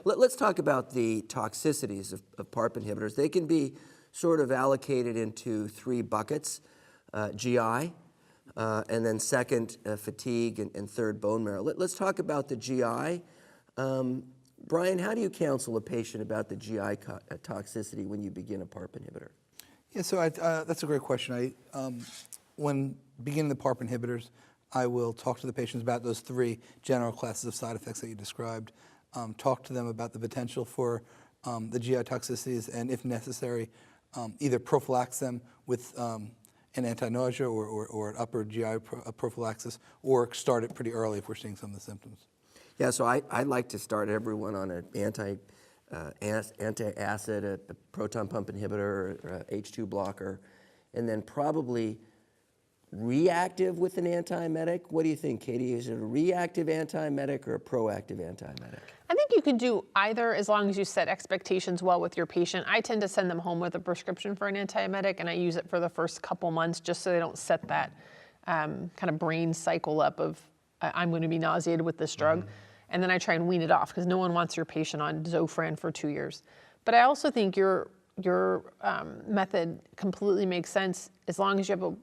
let's talk about the toxicities of PARP inhibitors. They can be sort of allocated into three buckets, GI, and then second, fatigue, and third, bone marrow. Let's talk about the GI. Brian, how do you counsel a patient about the GI toxicity when you begin a PARP inhibitor? Yeah, so that's a great question. When beginning the PARP inhibitors, I will talk to the patients about those three general classes of side effects that you described, talk to them about the potential for the GI toxicities, and if necessary, either prophylax them with an anti-nausea or an upper GI prophylaxis, or start it pretty early if we're seeing some of the symptoms. Yeah, so I like to start everyone on an anti-acid, a proton pump inhibitor, or a H2 blocker, and then probably reactive with an antiemetic. What do you think, Katie? Is it a reactive antiemetic or a proactive antiemetic? I think you can do either as long as you set expectations well with your patient. I tend to send them home with a prescription for an antiemetic, and I use it for the first couple months just so they don't set that kind of brain cycle up of I'm going to be nauseated with this drug. Mm-hmm. And then I try and wean it off because no one wants your patient on Zofran for 2 years. But I also think your method completely makes sense as long as you have a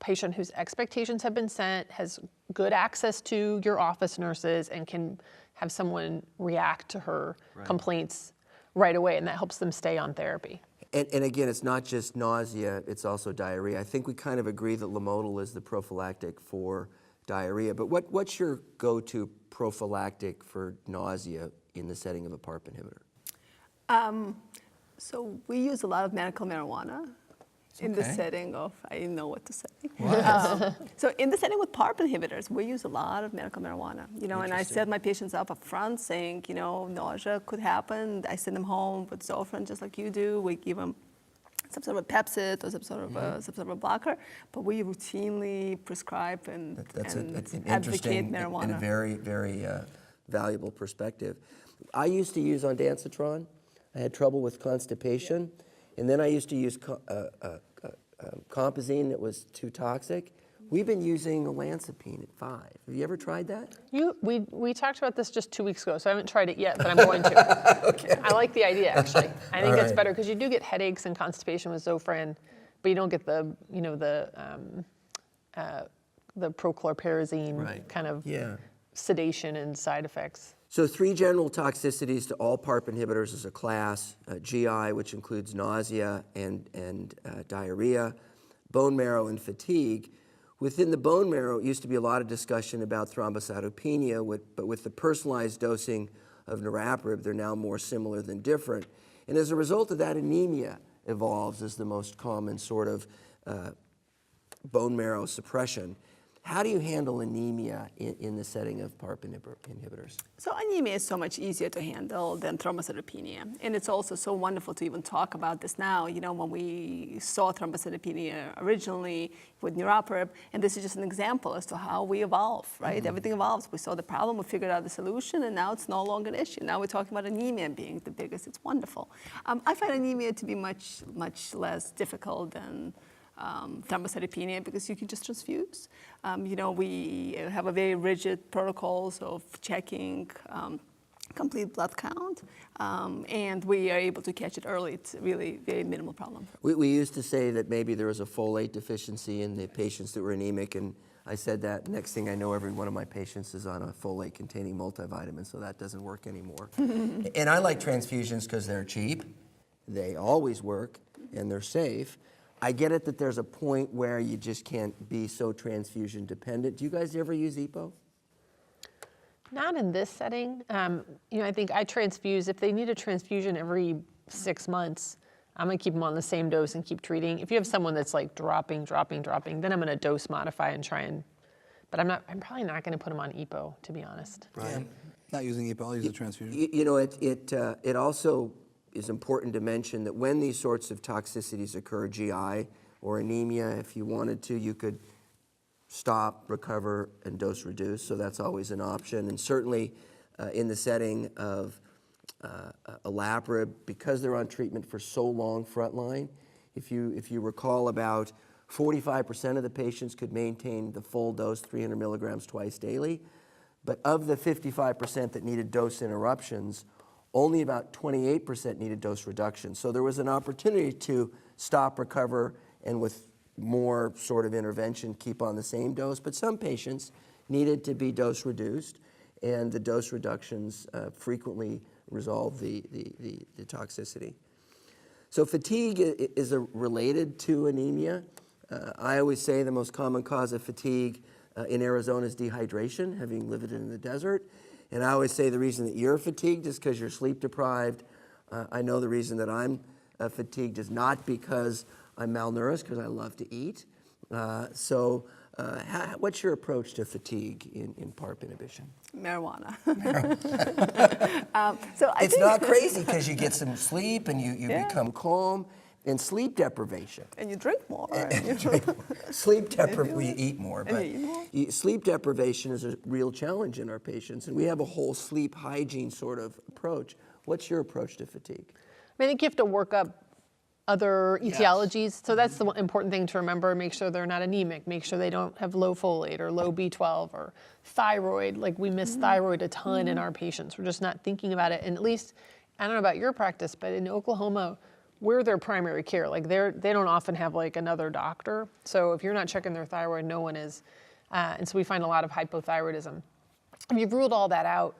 patient whose expectations have been set, has good access to your office nurses, and can have someone react to her complaints right away, and that helps them stay on therapy. And again, it's not just nausea, it's also diarrhea. I think we kind of agree that Lamotil is the prophylactic for diarrhea, but what's your go-to prophylactic for nausea in the setting of a PARP inhibitor? So we use a lot of medical marijuana in the setting of, I didn't know what to say. So in the setting with PARP inhibitors, we use a lot of medical marijuana, and I set my patients up front saying, nausea could happen. I send them home with Zofran just like you do. We give them some sort of Pepsid or some sort of a blocker, but we routinely prescribe and advocate marijuana. And a very, very valuable perspective. I used to use ondansetron. I had trouble with constipation, and then I used to use compazine that was too toxic. We've been using olanzapine at 5. Have you ever tried that? We talked about this just 2 weeks ago, so I haven't tried it yet, but I'm going to. Okay. I like the idea, actually. I think it's better because you do get headaches and constipation with Zofran, but you don't get the prochlorperazine kind of sedation and side effects. So 3 general toxicities to all PARP inhibitors as a class: GI, which includes nausea and diarrhea, bone marrow, and fatigue. Within the bone marrow, it used to be a lot of discussion about thrombocytopenia, but with the personalized dosing of niraparib, they're now more similar than different. And as a result of that, anemia evolves as the most common sort of bone marrow suppression. How do you handle anemia in the setting of PARP inhibitors? So anemia is so much easier to handle than thrombocytopenia. And it's also so wonderful to even talk about this now. When we saw thrombocytopenia originally with niraparib, and this is just an example as to how we evolve, right? Mm-hmm. Everything evolves. We saw the problem, we figured out the solution, and now it's no longer an issue. Now we're talking about anemia being the biggest. It's wonderful. I find anemia to be much, much less difficult than thrombocytopenia because you can just transfuse. We have a very rigid protocols of checking complete blood count, and we are able to catch it early. It's really very minimal problem. We used to say that maybe there was a folate deficiency in the patients that were anemic, and I said that. Next thing I know, every one of my patients is on a folate-containing multivitamin, so that doesn't work anymore. And I like transfusions because they're cheap, they always work, and they're safe. I get it that there's a point where you just can't be so transfusion dependent. Do you guys ever use EPO? Not in this setting. I think I transfuse. If they need a transfusion every 6 months, I'm going to keep them on the same dose and keep treating. If you have someone that's like dropping, then I'm going to dose modify and try and, but I'm probably not going to put them on EPO, to be honest. Right. Yeah, not using EPO, I'll use a transfusion. It also is important to mention that when these sorts of toxicities occur, GI or anemia, if you wanted to, you could stop, recover, and dose reduce. So that's always an option. And certainly in the setting of olaparib, because they're on treatment for so long frontline, if you recall, about 45% of the patients could maintain the full dose, 300 milligrams twice daily. But of the 55% that needed dose interruptions, only about 28% needed dose reduction. So there was an opportunity to stop, recover, and with more sort of intervention, keep on the same dose. But some patients needed to be dose reduced, and the dose reductions frequently resolve the toxicity. So fatigue is related to anemia. I always say the most common cause of fatigue in Arizona is dehydration, having lived in the desert. And I always say the reason that you're fatigued is because you're sleep deprived. I know the reason that I'm fatigued is not because I'm malnourished, because I love to eat. What's your approach to fatigue in PARP inhibition? Marijuana. It's not crazy because you get some sleep and you become calm. And sleep deprivation. And you drink more. Sleep deprivation, we eat more. And But you eat more. sleep deprivation is a real challenge in our patients. And we have a whole sleep hygiene sort of approach. What's your approach to fatigue? I think you have to work up other etiologies. So that's the important thing to remember. Make sure they're not anemic. Make sure they don't have low folate or low B12 or thyroid. Like we miss thyroid a ton in our patients. We're just not thinking about it. And at least, I don't know about your practice, but in Oklahoma, we're their primary care. Like they don't often have like another doctor. So if you're not checking their thyroid, no one is. And so we find a lot of hypothyroidism. If you've ruled all that out,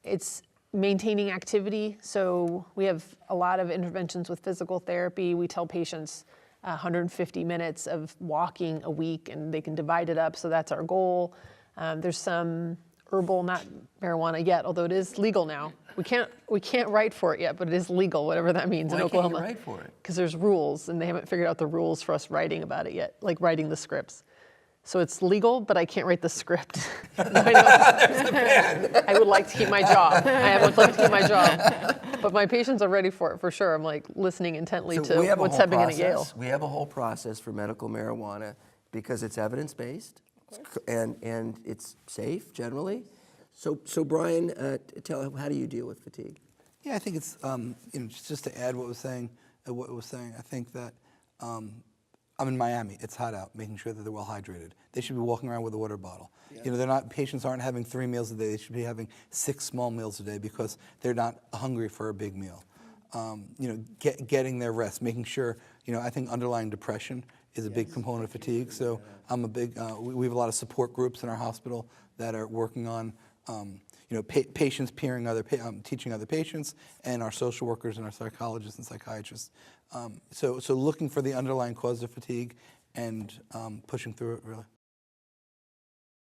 it's maintaining activity. So we have a lot of interventions with physical therapy. We tell patients 150 minutes of walking a week, and they can divide it up. So that's our goal. There's some herbal, not marijuana yet, although it is legal now. We can't write for it yet, but it is legal, whatever that means in Oklahoma. Why can't you write for it? Because there's rules, and they haven't figured out the rules for us writing about it yet, like writing the scripts. So it's legal, but I can't write the script. I would like to keep my job. I would like to keep my job. But my patients are ready for it for sure. I'm like listening intently to what's happening at Yale. We have a whole process for medical marijuana because it's evidence-based and it's safe generally. So Brian, how do you deal with fatigue? Yeah, I think it's just to add what was saying. I think that I'm in Miami. It's hot out. Making sure that they're well hydrated. They should be walking around with a water bottle. Yeah. Patients aren't having 3 meals a day. They should be having 6 small meals a day because they're not hungry for a big meal. Getting their rest, making sure. I think underlying depression is a big component of fatigue. So I'm a big. We have a lot of support groups in our hospital that are working on. Patients peering teaching other patients, and our social workers and our psychologists and psychiatrists. So looking for the underlying cause of fatigue and pushing through it, really.